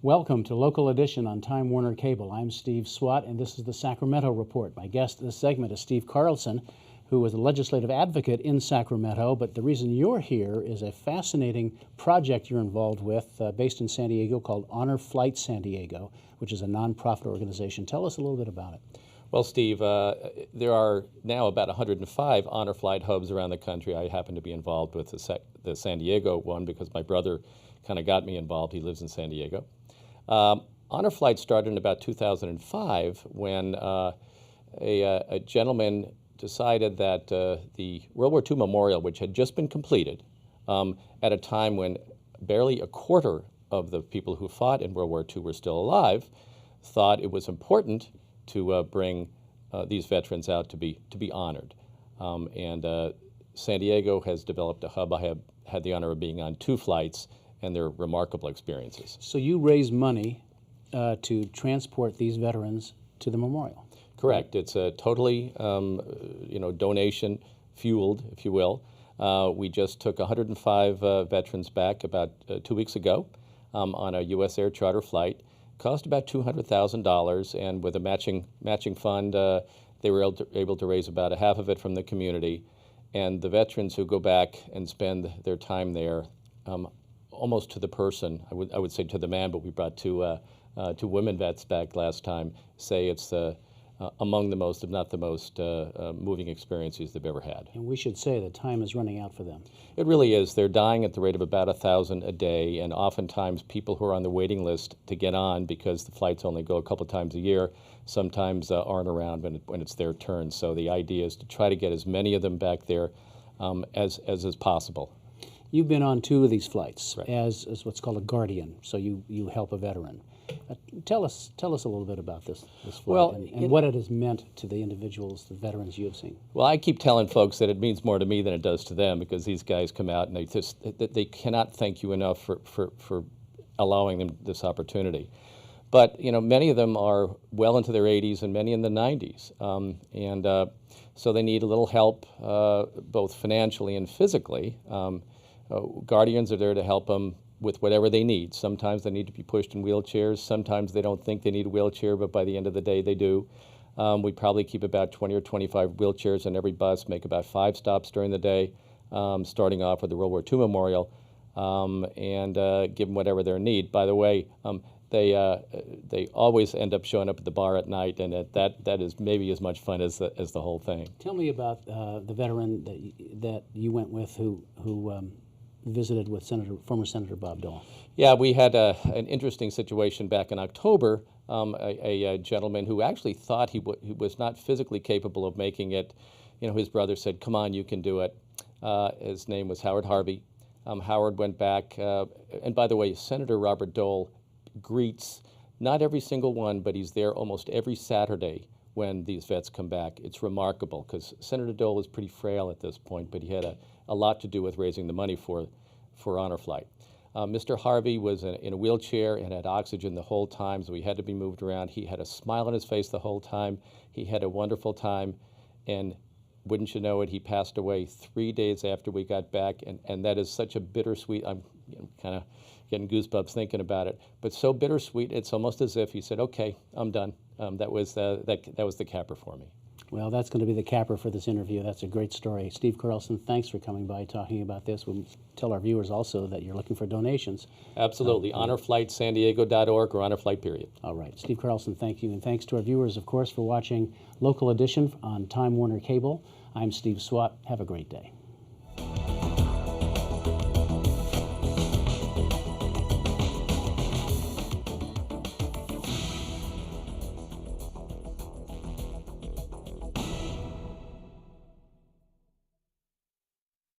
Welcome to Local Edition on Time Warner Cable. I'm Steve Swat, and this is the Sacramento Report. My guest in this segment is Steve Carlson, who is a legislative advocate in Sacramento, but the reason you're here is a fascinating project you're involved with based in San Diego called Honor Flight San Diego, which is a nonprofit organization. Tell us a little bit about it. Well, Steve, there are now about 105 honor flight hubs around the country. I happen to be involved with the San Diego one because my brother kind of got me involved. He lives in San Diego. Honor Flight started in about 2005 when a gentleman decided that the World War II Memorial, which had just been completed at a time when barely a quarter of the people who fought in World War II were still alive, thought it was important to bring these veterans out to be honored. San Diego has developed a hub. I have had the honor of being on 2 flights, and they're remarkable experiences. So you raise money to transport these veterans to the memorial. Correct. It's a totally, donation fueled, if you will. We just took 105 veterans back about 2 weeks ago on a U.S. Air charter flight. Cost about $200,000, and with a matching fund, they were able to raise about a half of it from the community. And the veterans who go back and spend their time there, almost to the person, I would say to the man, but we brought two women vets back last time, say it's among the most, if not the most, moving experiences they've ever had. And we should say that time is running out for them. It really is. They're dying at the rate of about 1,000 a day, and oftentimes people who are on the waiting list to get on, because the flights only go a couple times a year, sometimes aren't around when it's their turn. So the idea is to try to get as many of them back there as is possible. You've been on 2 of these flights, right, as what's called a guardian, so you help a veteran. Tell us a little bit about this flight, well, and what it has meant to the individuals, the veterans you have seen. Well, I keep telling folks that it means more to me than it does to them, because these guys come out and they cannot thank you enough for allowing them this opportunity. But many of them are well into their 80s and many in the 90s, so they need a little help, both financially and physically. Guardians are there to help them with whatever they need. Sometimes they need to be pushed in wheelchairs. Sometimes they don't think they need a wheelchair, but by the end of the day they do. We probably keep about 20 or 25 wheelchairs on every bus, make about 5 stops during the day, starting off with the World War II Memorial, and give them whatever their need. By the way, they always end up showing up at the bar at night, and that is maybe as much fun as the whole thing. Tell me about the veteran that you went with who visited with former Senator Bob Dole. Yeah, we had an interesting situation back in October. A gentleman who actually thought he was not physically capable of making it. His brother said, "Come on, you can do it." His name was Howard Harvey. Howard went back, and by the way, Senator Robert Dole greets not every single one, but he's there almost every Saturday when these vets come back. It's remarkable, because Senator Dole is pretty frail at this point, but he had a lot to do with raising the money for Honor Flight. Mr. Harvey was in a wheelchair and had oxygen the whole time, so he had to be moved around. He had a smile on his face the whole time. He had a wonderful time, and wouldn't you know it, he passed away 3 days after we got back, and that is such a bittersweet, I'm kind of getting goosebumps thinking about it, but so bittersweet, it's almost as if he said, "Okay, I'm done." That was the capper for me. Well, that's going to be the capper for this interview. That's a great story. Steve Carlson, thanks for coming by talking about this. We'll tell our viewers also that you're looking for donations. Absolutely. HonorFlightSanDiego.org or HonorFlight, period. All right. Steve Carlson, thank you. And thanks to our viewers, of course, for watching Local Edition on Time Warner Cable. I'm Steve Swat. Have a great day.